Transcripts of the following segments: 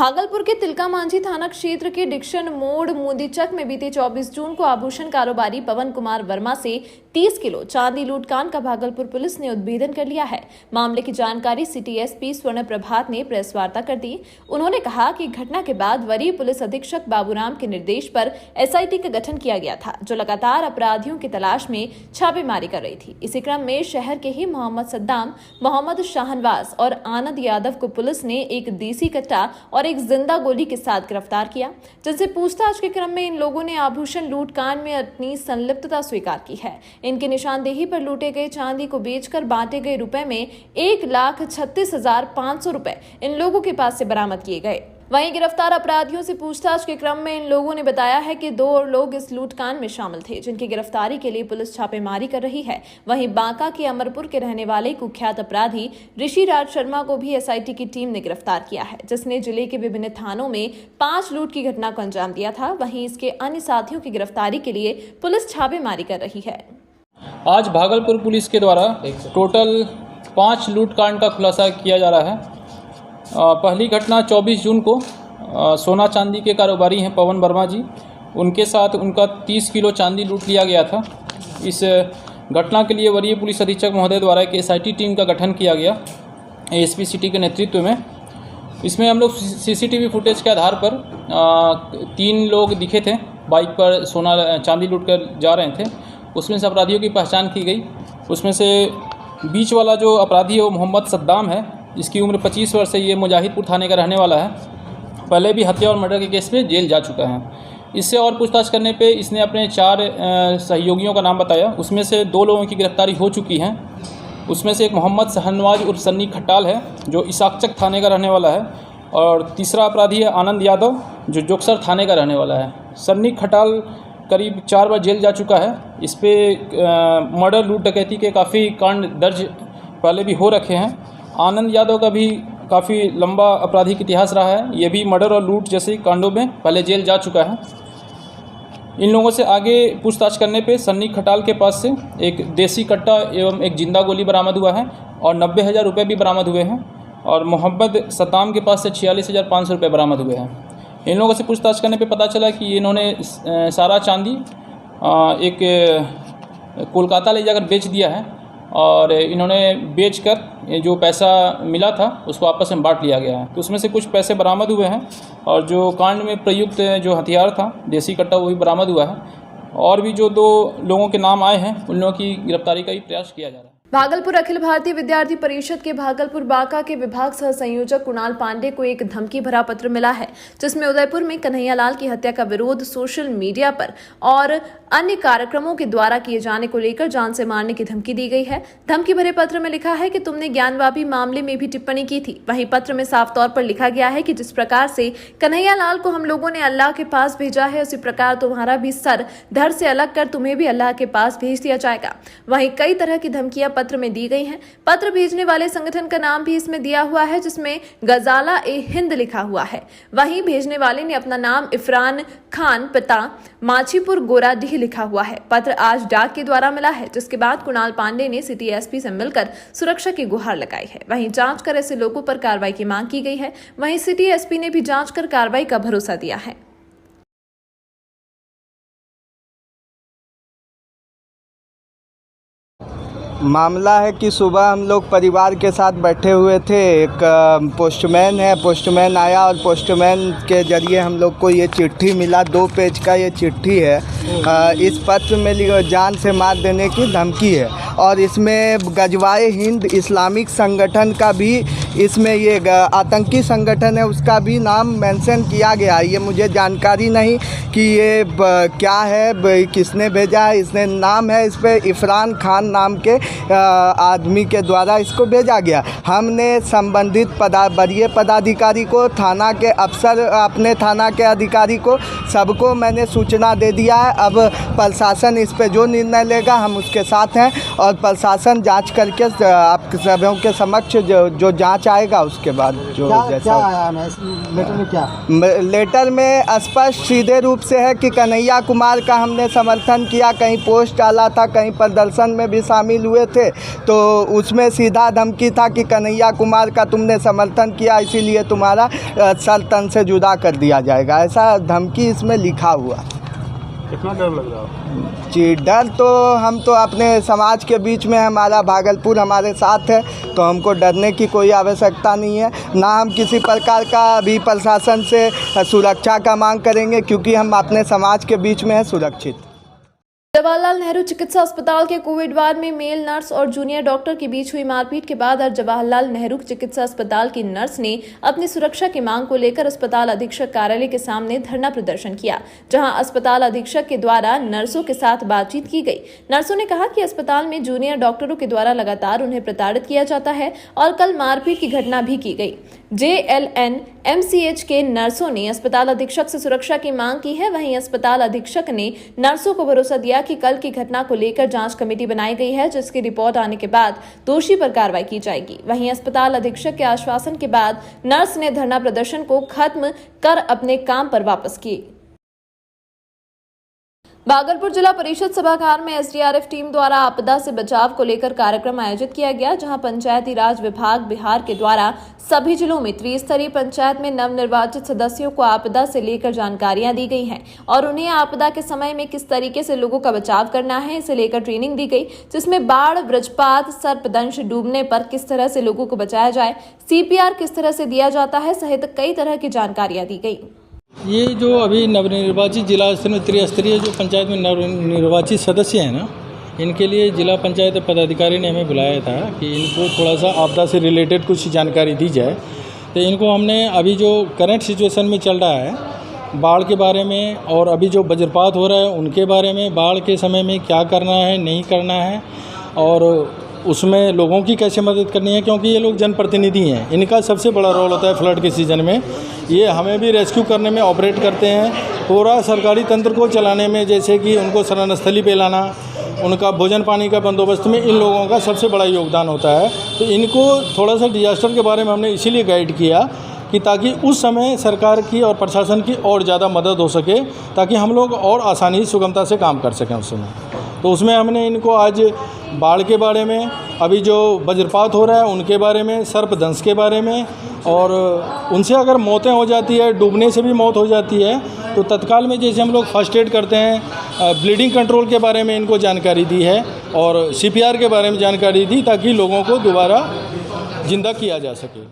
भागलपुर के तिलका मांझी थाना क्षेत्र के डिक्शन मोड़ मोदीचक में बीते 24 जून को आभूषण कारोबारी पवन कुमार वर्मा से 30 किलो चांदी लूटकांड का भागलपुर पुलिस ने उद्भेदन कर लिया है। मामले की जानकारी सिटी एसपी स्वर्ण प्रभात ने प्रेस वार्ता कर दी। उन्होंने कहा कि घटना के बाद वरीय पुलिस अधीक्षक बाबूराम के निर्देश पर एसआईटी का गठन किया गया था, जो लगातार अपराधियों की तलाश में छापेमारी कर रही थी। इसी क्रम में शहर के ही मोहम्मद सद्दाम, मोहम्मद शाहनवाज और आनंद यादव को पुलिस ने एक देसी कट्टा और एक जिंदा गोली के साथ गिरफ्तार किया, जिनसे पूछताछ के क्रम में इन लोगों ने आभूषण लूट कांड में अपनी संलिप्तता स्वीकार की है। इनकी निशानदेही पर लूटे गए चांदी को बेचकर बांटे गए रुपए में 1,36,500 रुपए इन लोगों के पास से बरामद किए गए। वहीं गिरफ्तार अपराधियों से पूछताछ के क्रम में इन लोगों ने बताया है कि 2 और लोग इस लूटकांड में शामिल थे, जिनकी गिरफ्तारी के लिए पुलिस छापेमारी कर रही है। वहीं बांका के अमरपुर के रहने वाले कुख्यात अपराधी ऋषि राज शर्मा को भी एसआईटी की टीम ने गिरफ्तार किया है, जिसने जिले के विभिन्न थानों में 5 लूट की घटना को अंजाम दिया था। वहीं इसके अन्य साथियों की गिरफ्तारी के लिए पुलिस छापेमारी कर रही है। आज भागलपुर पुलिस के द्वारा टोटल 5 लूट कांड का खुलासा किया जा रहा है। पहली घटना 24 जून को सोना चांदी के कारोबारी हैं पवन वर्मा जी, उनके साथ उनका 30 किलो चांदी लूट लिया गया था। इस घटना के लिए वरीय पुलिस अधीक्षक महोदय द्वारा एक एसआईटी टीम का गठन किया गया एएसपी सिटी के नेतृत्व में। इसमें हम लोग सीसीटीवी फुटेज के आधार पर 3 लोग दिखे थे, बाइक पर सोना चांदी लूट कर जा रहे थे। उसमें से अपराधियों की पहचान की गई। उसमें से बीच वाला जो अपराधी है वो मोहम्मद सद्दाम है। इसकी उम्र 25 वर्ष है। ये मुजाहिदपुर थाने का रहने वाला है। पहले भी हत्या और मर्डर के केस में जेल जा चुका है। इससे और पूछताछ करने पे इसने अपने 4 सहयोगियों का नाम बताया। उसमें से 2 लोगों की गिरफ्तारी हो चुकी है। उसमें से एक मोहम्मद शाहनवाज उर्फ सन्नी खट्टाल है, जो इसाकचक थाने का रहने वाला है, और तीसरा अपराधी है आनंद यादव, जो जोगसर थाने का रहने वाला है। सन्नी खट्टाल करीब 4 बार जेल जा चुका है। इस पर मर्डर, लूट, डकैती के काफ़ी कांड दर्ज पहले भी हो रखे हैं। आनंद यादव का भी काफ़ी लंबा आपराधिक इतिहास रहा है। ये भी मर्डर और लूट जैसे कांडों में पहले जेल जा चुका है। इन लोगों से आगे पूछताछ करने पे सन्नी खटाल के पास से एक देसी कट्टा एवं एक जिंदा गोली बरामद हुआ है और 90,000 रुपये भी बरामद हुए हैं। और मोहम्मद सद्दाम के पास से 46,500 रुपये बरामद हुए हैं। इन लोगों से पूछताछ करने पे पता चला कि इन्होंने सारा चांदी एक कोलकाता ले जाकर बेच दिया है, और इन्होंने बेचकर जो पैसा मिला था उसको आपस में बांट लिया गया है। तो उसमें से कुछ पैसे बरामद हुए हैं, और जो कांड में प्रयुक्त जो हथियार था देसी कट्टा वो भी बरामद हुआ है। और भी जो 2 लोगों के नाम आए हैं उन लोगों की गिरफ्तारी का भी प्रयास किया जा रहा है। भागलपुर अखिल भारतीय विद्यार्थी परिषद के भागलपुर बांका के विभाग सह संयोजक कुणाल पांडे को एक धमकी भरा पत्र मिला है, जिसमें उदयपुर में कन्हैयालाल की हत्या का विरोध सोशल मीडिया पर और अन्य कार्यक्रमों के द्वारा किए जाने को लेकर जान से मारने की धमकी दी गई है। धमकी भरे पत्र में लिखा है कि तुमने ज्ञानवापी मामले में भी टिप्पणी की थी। वहीं पत्र में साफ तौर पर लिखा गया है कि जिस प्रकार से कन्हैयालाल को हम लोगों ने अल्लाह के पास भेजा है, उसी प्रकार तुम्हारा भी सर धड़ से अलग कर तुम्हें भी अल्लाह के पास भेज दिया जाएगा। वहीं कई तरह की धमकियां पत्र में दी गई हैं। पत्र भेजने वाले संगठन का नाम भी इसमें दिया हुआ है, जिसमें गजाला ए हिंद लिखा हुआ है। वहीं भेजने वाले ने अपना नाम इफरान खान, पिता माछीपुर गोराडीह लिखा हुआ है। पत्र आज डाक के द्वारा मिला है, जिसके बाद कुणाल पांडे ने सिटी एसपी से मिलकर सुरक्षा की गुहार लगाई है। वहीं जांच कर ऐसे लोगों पर कार्रवाई की मांग की गई है। वहीं सिटी एसपी ने भी जांच कर कार्रवाई का भरोसा दिया है। मामला है कि सुबह हम लोग परिवार के साथ बैठे हुए थे। एक पोस्टमैन है, पोस्टमैन आया और पोस्टमैन के ज़रिए हम लोग को ये चिट्ठी मिला। 2 पेज का ये चिट्ठी है। इस पत्र में जान से मार देने की धमकी है, और इसमें गजवाए हिंद इस्लामिक संगठन का भी, इसमें ये आतंकी संगठन है उसका भी नाम मेंशन किया गया है। ये मुझे जानकारी नहीं कि ये क्या है, किसने भेजा है। इसने नाम है इस पर इफरान खान नाम के आदमी के द्वारा इसको भेजा गया। हमने संबंधित वरीय पदाधिकारी को, थाना के अफसर, अपने थाना के अधिकारी को, सबको मैंने सूचना दे दिया है। अब प्रशासन इस पे जो निर्णय लेगा हम उसके साथ हैं, और प्रशासन जांच करके आप सबों के समक्ष जो जांच जांच आएगा उसके बाद जो जैसा क्या आया है लेटर में क्या? लेटर में स्पष्ट सीधे रूप से है कि कन्हैया कुमार का हमने समर्थन किया, कहीं पोस्ट डाला था, कहीं प्रदर्शन में भी शामिल हुए थे, तो उसमें सीधा धमकी था कि कन्हैया कुमार का तुमने समर्थन किया इसीलिए तुम्हारा सर तन से जुदा कर दिया जाएगा, ऐसा धमकी इसमें लिखा हुआ। कितना डर लग रहा है? जी डर तो हम तो अपने समाज के बीच में, हमारा भागलपुर हमारे साथ है, तो हमको डरने की कोई आवश्यकता नहीं है। ना हम किसी प्रकार का भी प्रशासन से सुरक्षा का मांग करेंगे, क्योंकि हम अपने समाज के बीच में हैं सुरक्षित। जवाहरलाल नेहरू चिकित्सा अस्पताल के कोविड वार्ड में मेल नर्स और जूनियर डॉक्टर के बीच हुई मारपीट के बाद आज जवाहरलाल नेहरू चिकित्सा अस्पताल की नर्स ने अपनी सुरक्षा की मांग को लेकर अस्पताल अधीक्षक कार्यालय के सामने धरना प्रदर्शन किया, जहां अस्पताल अधीक्षक के द्वारा नर्सों के साथ बातचीत की गई। नर्सों ने कहा कि अस्पताल में जूनियर डॉक्टरों के द्वारा लगातार उन्हें प्रताड़ित किया जाता है और कल मारपीट की घटना भी की गई। JLN MCH के नर्सों ने अस्पताल अधीक्षक से सुरक्षा की मांग की है। वहीं अस्पताल अधीक्षक ने नर्सों को भरोसा दिया कि कल की घटना को लेकर जांच कमेटी बनाई गई है, जिसकी रिपोर्ट आने के बाद दोषी पर कार्रवाई की जाएगी। वहीं अस्पताल अधीक्षक के आश्वासन के बाद नर्स ने धरना प्रदर्शन को खत्म कर अपने काम पर वापस किए। भागलपुर जिला परिषद सभागार में SDRF टीम द्वारा आपदा से बचाव को लेकर कार्यक्रम आयोजित किया गया, जहां पंचायती राज विभाग बिहार के द्वारा सभी जिलों में त्रिस्तरीय पंचायत में नवनिर्वाचित सदस्यों को आपदा से लेकर जानकारियां दी गई हैं और उन्हें आपदा के समय में किस तरीके से लोगों का बचाव करना है, इसे लेकर ट्रेनिंग दी गई, जिसमें बाढ़, वज्रपात, सर्पदंश, डूबने पर किस तरह से लोगों को बचाया जाए, CPR किस तरह से दिया जाता है सहित कई तरह की जानकारियां दी गई। ये जो अभी नवनिर्वाचित जिला स्तर में त्रिस्तरीय जो पंचायत में नवनिर्वाचित सदस्य हैं ना, इनके लिए जिला पंचायत पदाधिकारी ने हमें बुलाया था कि इनको थोड़ा सा आपदा से रिलेटेड कुछ जानकारी दी जाए। तो इनको हमने अभी जो करंट सिचुएशन में चल रहा है बाढ़ के बारे में और अभी जो वज्रपात हो रहा है उनके बारे में, बाढ़ के समय में क्या करना है नहीं करना है और उसमें लोगों की कैसे मदद करनी है, क्योंकि ये लोग जनप्रतिनिधि हैं, इनका सबसे बड़ा रोल होता है फ्लड के सीज़न में। ये हमें भी रेस्क्यू करने में ऑपरेट करते हैं, पूरा सरकारी तंत्र को चलाने में, जैसे कि उनको शरण स्थली पे लाना, उनका भोजन पानी का बंदोबस्त में इन लोगों का सबसे बड़ा योगदान होता है। तो इनको थोड़ा सा डिजास्टर के बारे में हमने इसीलिए गाइड किया कि ताकि उस समय सरकार की और प्रशासन की और ज़्यादा मदद हो सके, ताकि हम लोग और आसानी सुगमता से काम कर सकें उस समय। तो उसमें हमने इनको आज बाढ़ के बारे में, अभी जो वज्रपात हो रहा है उनके बारे में, सर्पदंश के बारे में, और उनसे अगर मौतें हो जाती है, डूबने से भी मौत हो जाती है, तो तत्काल में जैसे हम लोग फर्स्ट एड करते हैं, ब्लीडिंग कंट्रोल के बारे में इनको जानकारी दी है और CPR के बारे में जानकारी दी, ताकि लोगों को दोबारा जिंदा किया जा सके।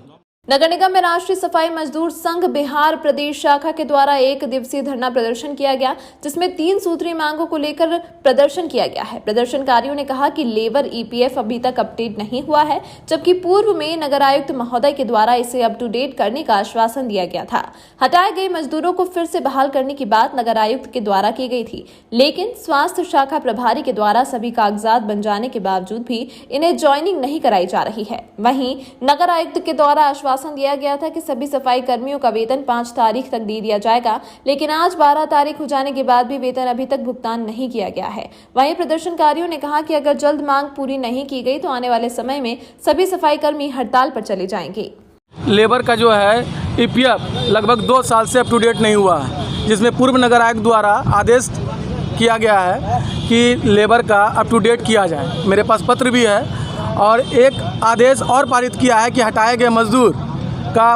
नगर निगम में राष्ट्रीय सफाई मजदूर संघ बिहार प्रदेश शाखा के द्वारा 1 दिवसीय धरना प्रदर्शन किया गया, जिसमें 3 सूत्रीय मांगों को लेकर प्रदर्शन किया गया है। प्रदर्शनकारियों ने कहा कि लेबर EPF अभी तक अपडेट नहीं हुआ है, जबकि पूर्व में नगर आयुक्त महोदय के द्वारा इसे अप टू डेट करने का आश्वासन दिया गया था। हटाए गए मजदूरों को फिर से बहाल करने की बात नगर आयुक्त के द्वारा की गई थी, लेकिन स्वास्थ्य शाखा प्रभारी के द्वारा सभी कागजात बन जाने के बावजूद भी इन्हें ज्वाइनिंग नहीं कराई जा रही है। वहीं नगर आयुक्त के द्वारा आश्वासन दिया गया था कि सभी सफाई कर्मियों का वेतन 5 तारीख तक दे दिया जाएगा, लेकिन आज 12 तारीख हो जाने के बाद भी वेतन अभी तक भुगतान नहीं किया गया है। वहीं प्रदर्शनकारियों ने कहा कि अगर जल्द मांग पूरी नहीं की गई तो आने वाले समय में सभी सफाई कर्मी हड़ताल पर चले जाएंगे। लेबर का जो है EPF लगभग 2 साल से अप टू डेट नहीं हुआ है, जिसमें पूर्व नगर आयुक्त द्वारा आदेश किया गया है कि लेबर का अप टू डेट किया जाए। मेरे पास पत्र भी है और एक आदेश और पारित किया है कि हटाए गए मजदूर का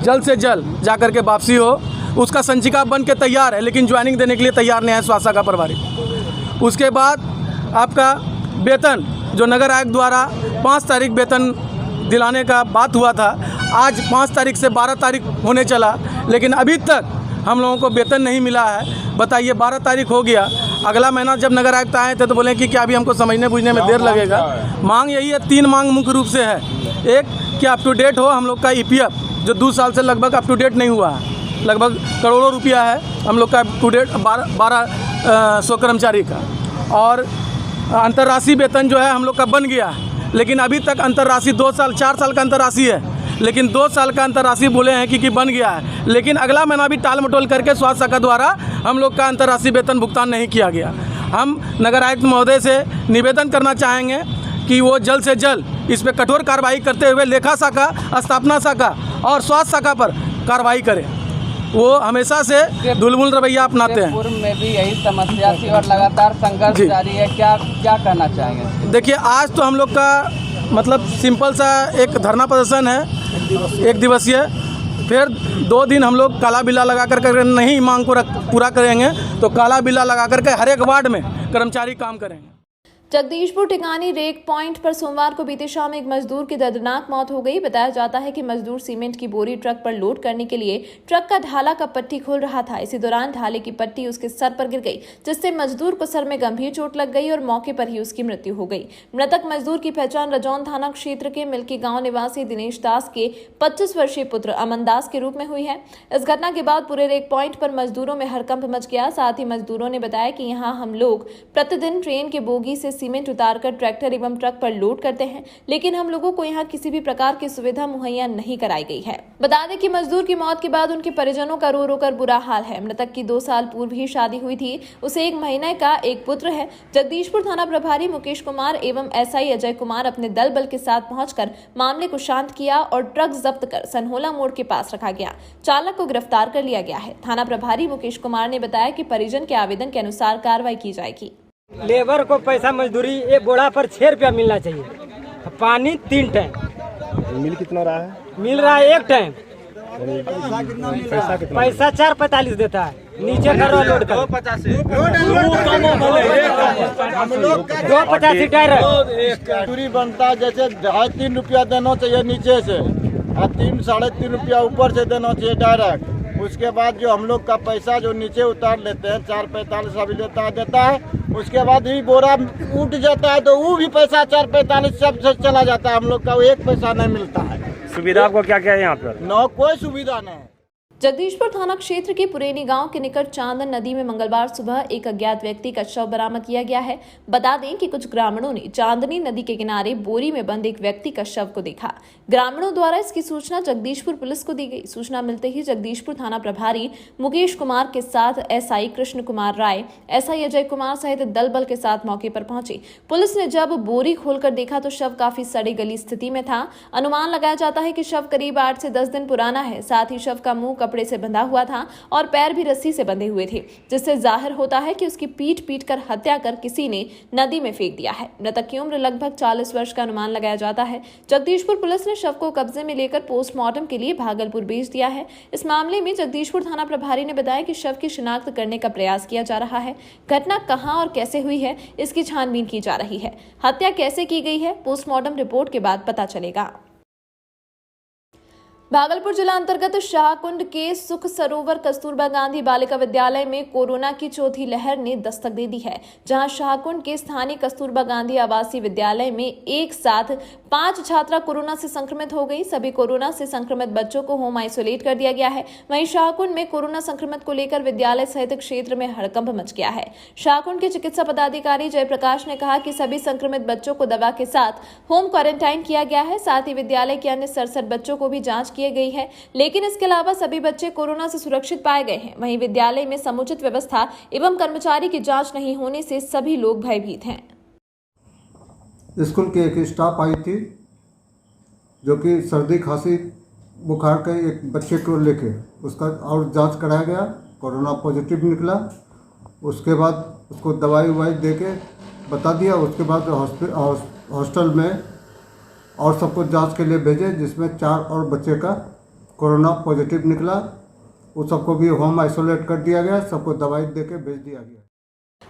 जल्द से जल्द जाकर के वापसी हो। उसका संचिका बन के तैयार है, लेकिन ज्वाइनिंग देने के लिए तैयार नहीं है स्वास्थ्य का प्रभारी। उसके बाद आपका वेतन जो नगर आयुक्त द्वारा 5 तारीख वेतन दिलाने का बात हुआ था, आज 5 तारीख से 12 तारीख होने चला, लेकिन अभी तक हम लोगों को वेतन नहीं मिला है। बताइए, 12 तारीख हो गया, अगला महीना जब नगर आयुक्त आए थे तो बोले कि क्या अभी हमको समझने बूझने में देर लगेगा। मांग यही है, 3 मांग मुख्य रूप से है। एक कि अप टू डेट हो हम लोग का EPF, जो 2 साल से लगभग अप टू डेट नहीं हुआ है, लगभग करोड़ों रुपया है हम लोग का अप टू डेट 1200 कर्मचारी का। और अंतर्राष्ट्रीय वेतन जो है हम लोग का बन गया है, लेकिन अभी तक अंतर्राष्ट्रीय 2 साल 4 साल का अंतर्राष्ट्रीय है, लेकिन 2 साल का अंतर्राष्ट्रीय बोले हैं कि बन गया है, लेकिन अगला महीना भी टाल मटोल करके स्वास्थ्य शाखा द्वारा हम लोग का अंतर्राष्ट्रीय वेतन भुगतान नहीं किया गया। हम नगर आयुक्त महोदय से निवेदन करना चाहेंगे कि वो जल्द से जल्द इस पर कठोर कार्रवाई करते हुए लेखा शाखा, स्थापना शाखा और स्वास्थ्य शाखा पर कार्रवाई करें। वो हमेशा से दुलमुल रवैया अपनाते हैं। पूर्व में भी यही समस्या थी और लगातार संघर्ष जारी है, क्या कहना चाहेंगे? देखिए, आज तो हम लोग का मतलब सिंपल सा एक धरना प्रदर्शन है, 1 दिवसीय। फिर 2 दिन हम लोग काला बिल्ला लगा कर नहीं मांग को पूरा करेंगे तो काला बिल्ला लगा करके हर एक वार्ड में कर्मचारी काम करेंगे। जगदीशपुर टिकानी रेक पॉइंट पर सोमवार को बीती शाम एक मजदूर की दर्दनाक मौत हो गई। बताया जाता है कि मजदूर सीमेंट की बोरी ट्रक पर लोड करने के लिए ट्रक का ढाला का पट्टी खोल रहा था। इसी दौरान ढाले की पट्टी उसके सर पर गिर गई, जिससे मजदूर को सर में गंभीर चोट लग गई और मौके पर ही उसकी मृत्यु हो गई। मृतक मजदूर की पहचान रजौन थाना क्षेत्र के मिल्की गांव निवासी दिनेश दास के 25 वर्षीय पुत्र अमन दास के रूप में हुई है। इस घटना के बाद पूरे रेक पॉइंट पर मजदूरों में हड़कंप मच गया। साथ ही मजदूरों ने बताया कि यहाँ हम लोग प्रतिदिन ट्रेन के बोगी से सीमेंट उतारकर ट्रैक्टर एवं ट्रक पर लोड करते हैं, लेकिन हम लोगों को यहाँ किसी भी प्रकार की सुविधा मुहैया नहीं कराई गई है। बता दें कि मजदूर की मौत के बाद उनके परिजनों का रो रो कर बुरा हाल है। मृतक की 2 साल पूर्व ही शादी हुई थी। उसे 1 महीने का एक पुत्र है। जगदीशपुर थाना प्रभारी मुकेश कुमार एवं एसआई अजय कुमार अपने दल बल के साथ पहुंचकर मामले को शांत किया और ट्रक जब्त कर सनहोला मोड़ के पास रखा गया। चालक को गिरफ्तार कर लिया गया है। थाना प्रभारी मुकेश कुमार ने बताया कि परिजन के आवेदन के अनुसार कार्रवाई की जाएगी। लेबर को पैसा मजदूरी एक बोरा पर 6 रुपया मिलना चाहिए। पानी 3 टाइम मिल कितना रहा है? मिल रहा है 1 टाइम। पैसा कितना? पैसा 4.45 देता है। नीचे का लोड कर 2.85 टायर दूरी बनता है, जैसे 2.5-3 रुपया देना चाहिए नीचे से और 3-3.5 रुपया ऊपर से देना चाहिए डायरेक्ट। उसके बाद जो हम लोग का पैसा जो नीचे उतार लेते हैं 4.45 अभी देता है, उसके बाद भी बोरा उठ जाता है तो वो भी पैसा 4.45 सब चला जाता है। हम लोग का वो 1 पैसा नहीं मिलता है। सुविधा आपको क्या क्या है यहाँ पर? न कोई सुविधा नहीं। जगदीशपुर थाना क्षेत्र के पुरेनी गांव के निकट चांदन नदी में मंगलवार सुबह एक अज्ञात व्यक्ति का शव बरामद किया गया है। बता दें कि कुछ ग्रामीणों ने चांदनी नदी के किनारे बोरी में बंद एक व्यक्ति का शव को देखा। ग्रामीणों द्वारा इसकी सूचना जगदीशपुर पुलिस को दी गई। सूचना मिलते ही जगदीशपुर थाना प्रभारी मुकेश कुमार के साथ एसआई कृष्ण कुमार राय, एसआई अजय कुमार सहित दल बल के साथ मौके पर पहुंचे। पुलिस ने जब बोरी खोलकर देखा तो शव काफी सड़ी गली स्थिति में था। अनुमान लगाया जाता है कि शव करीब 8 से 10 दिन पुराना है। साथ ही शव का मुंह कपड़े से बंधा हुआ था और पैर भी रस्सी से बंधे हुए थे, जिससे जाहिर होता है कि उसकी पीट कर हत्या कर किसी ने नदी में फेंक दिया है। मृतक की उम्र लगभग 40 वर्ष का अनुमान लगाया जाता है। जगदीशपुर पुलिस ने शव को कब्जे में लेकर पोस्टमार्टम के लिए भागलपुर भेज दिया है। इस मामले में जगदीशपुर थाना प्रभारी ने बताया कि शव की शिनाख्त करने का प्रयास किया जा रहा है। घटना कहां और कैसे हुई है, इसकी छानबीन की जा रही है। हत्या कैसे की गई है, पोस्टमार्टम रिपोर्ट के बाद पता चलेगा। भागलपुर जिला अंतर्गत शाहकुंड के सुख सरोवर कस्तूरबा गांधी बालिका विद्यालय में कोरोना की चौथी लहर ने दस्तक दे दी है, जहां शाहकुंड के स्थानीय कस्तूरबा गांधी आवासीय विद्यालय में एक साथ 5 छात्रा कोरोना से संक्रमित हो गई। सभी कोरोना से संक्रमित बच्चों को होम आइसोलेट कर दिया गया है। वहीं शाहकुंड में कोरोना संक्रमित को लेकर विद्यालय सहित क्षेत्र में हड़कंप मच गया है। शाहकुंड के चिकित्सा पदाधिकारी जयप्रकाश ने कहा कि सभी संक्रमित बच्चों को दवा के साथ होम क्वारंटाइन किया गया है। साथ ही विद्यालय के अन्य 67 बच्चों को भी जांच गई है, लेकिन इसके अलावा सभी बच्चे कोरोना से सुरक्षित पाए गए हैं। वहीं विद्यालय में समुचित व्यवस्था एवं कर्मचारी की जांच नहीं होने से सभी लोग भयभीत हैं। स्कूल की एक स्टाफ आई थी जो कि सर्दी खांसी बुखार के एक बच्चे को लेके उसका और जांच कराया गया, कोरोना पॉजिटिव निकला। उसके बाद उसको दवाई ववाई दे के बता दिया। उसके बाद हॉस्टल में और सबको जांच के लिए भेजे, जिसमें 4 और बच्चे का कोरोना पॉजिटिव निकला। उस सबको भी होम आइसोलेट कर दिया गया, सबको दवाई देके भेज दिया गया।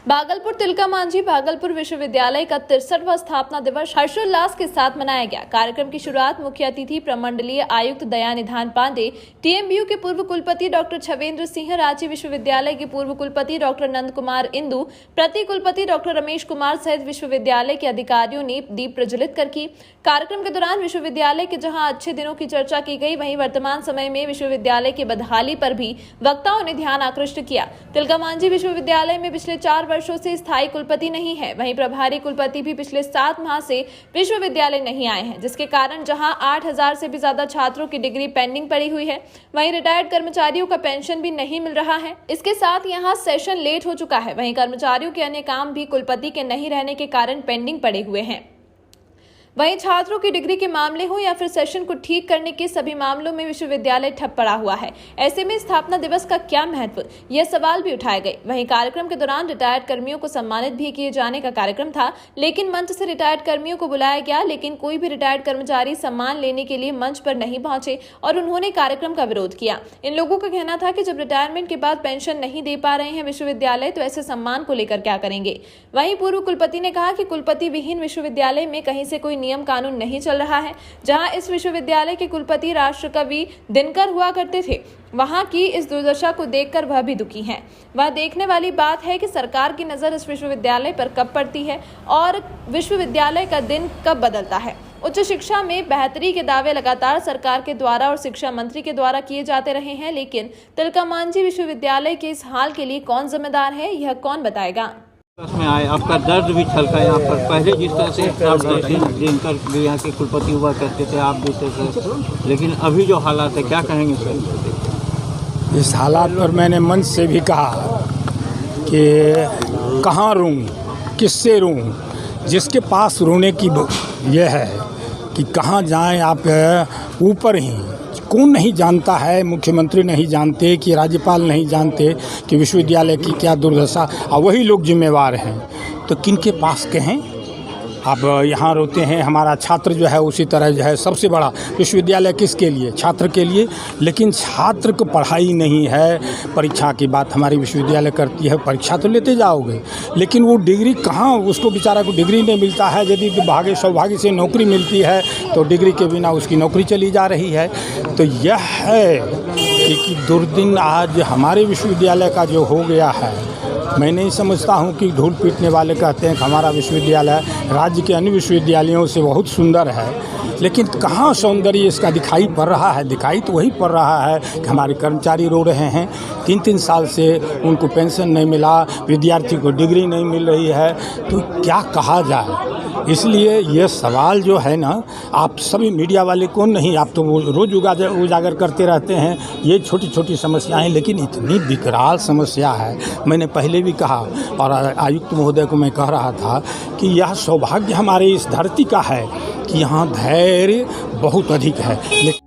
भागलपुर तिलका मांझी भागलपुर विश्वविद्यालय का 63वां स्थापना दिवस हर्षोल्लास के साथ मनाया गया। कार्यक्रम की शुरुआत मुख्य अतिथि प्रमंडलीय आयुक्त दयानिधान पांडे, टीएमबीयू के पूर्व कुलपति डॉक्टर छवेंद्र सिंह, रांची विश्वविद्यालय के पूर्व कुलपति डॉक्टर नंद कुमार इंदु, प्रति कुलपति डॉक्टर रमेश कुमार सहित विश्वविद्यालय के अधिकारियों ने दीप प्रज्वलित कर की। कार्यक्रम के दौरान विश्वविद्यालय के जहां अच्छे दिनों की चर्चा की गई, वहीं वर्तमान समय में विश्वविद्यालय की बदहाली पर भी वक्ताओं ने ध्यान आकृष्ट किया। तिलका मांझी विश्वविद्यालय में पिछले 4 वर्षों से स्थायी कुलपति नहीं है। वहीं प्रभारी कुलपति भी पिछले 7 माह से विश्वविद्यालय नहीं आए हैं, जिसके कारण जहां 8000 से भी ज्यादा छात्रों की डिग्री पेंडिंग पड़ी हुई है, वहीं रिटायर्ड कर्मचारियों का पेंशन भी नहीं मिल रहा है। इसके साथ यहां सेशन लेट हो चुका है। वहीं कर्मचारियों के अन्य काम भी कुलपति के नहीं रहने के कारण पेंडिंग पड़े हुए हैं। वहीं छात्रों की डिग्री के मामले हो या फिर सेशन को ठीक करने के सभी मामलों में विश्वविद्यालय ठप पड़ा हुआ है। ऐसे में स्थापना दिवस का क्या महत्व, यह सवाल भी उठाए गए। वहीं कार्यक्रम के दौरान रिटायर्ड कर्मियों को सम्मानित भी किए जाने का कार्यक्रम था, लेकिन मंच से रिटायर्ड कर्मियों को बुलाया गया, लेकिन कोई भी रिटायर्ड कर्मचारी सम्मान लेने के लिए मंच पर नहीं पहुंचे और उन्होंने कार्यक्रम का विरोध किया। इन लोगों का कहना था कि जब रिटायरमेंट के बाद पेंशन नहीं दे पा रहे हैं विश्वविद्यालय, तो ऐसे सम्मान को लेकर क्या करेंगे। वहीं पूर्व कुलपति ने कहा कि कुलपति विहीन विश्वविद्यालय में कहीं से कोई नियम कानून नहीं चल रहा है। जहां इस विश्वविद्यालय के कुलपति राष्ट्रकवि दिनकर हुआ करते थे, वहां की इस दुर्दशा को देखकर वह भी दुखी हैं। वह देखने वाली बात है कि सरकार की नजर इस विश्वविद्यालय पर कब पड़ती है और विश्वविद्यालय का दिन कब बदलता है। उच्च शिक्षा में बेहतरी के दावे लगातार सरकार के द्वारा और शिक्षा मंत्री के द्वारा किए जाते रहे हैं, लेकिन तिलकामांझी विश्वविद्यालय के इस हाल के लिए कौन जिम्मेदार है, यह कौन बताएगा। में आए आपका दर्द भी छलका यहाँ पर। पहले जिस तरह से दिनकर यहाँ के कुलपति हुआ करते थे, आप दूसरे से, लेकिन अभी जो हालात है क्या कहेंगे सर? इस हालात पर मैंने मंच से भी कहा कि कहाँ रोऊं, किससे रोऊं। जिसके पास रोने की ये है कि कहाँ जाएं आप, ऊपर ही कौन नहीं जानता है, मुख्यमंत्री नहीं जानते कि राज्यपाल नहीं जानते कि विश्वविद्यालय की क्या दुर्दशा, और वही लोग जिम्मेवार हैं। तो किनके पास कहें? अब यहाँ रोते हैं हमारा छात्र जो है, उसी तरह जो है सबसे बड़ा विश्वविद्यालय किसके लिए? छात्र के लिए। लेकिन छात्र को पढ़ाई नहीं है, परीक्षा की बात हमारी विश्वविद्यालय करती है, परीक्षा तो लेते जाओगे, लेकिन वो डिग्री कहाँ, उसको बेचारा को डिग्री नहीं मिलता है। यदि भाग्य सौभाग्य से नौकरी मिलती है तो डिग्री के बिना उसकी नौकरी चली जा रही है। तो यह है कि दुर्दिन आज हमारे विश्वविद्यालय का जो हो गया है। मैं नहीं समझता हूँ कि धूल पीटने वाले कहते हैं कि हमारा विश्वविद्यालय राज्य के अन्य विश्वविद्यालयों से बहुत सुंदर है, लेकिन कहाँ सौंदर्य इसका दिखाई पड़ रहा है? दिखाई तो वही पड़ रहा है कि हमारे कर्मचारी रो रहे हैं, 3-3 साल से उनको पेंशन नहीं मिला, विद्यार्थी को डिग्री नहीं मिल रही है, तो क्या कहा जाए। इसलिए ये सवाल जो है ना, आप सभी मीडिया वाले को नहीं, आप तो रोज़ उजागर करते रहते हैं ये छोटी छोटी समस्याएं, लेकिन इतनी विकराल समस्या है। मैंने पहले भी कहा और आयुक्त महोदय को मैं कह रहा था कि यह सौभाग्य हमारे इस धरती का है कि यहाँ धैर्य बहुत अधिक है, लेकिन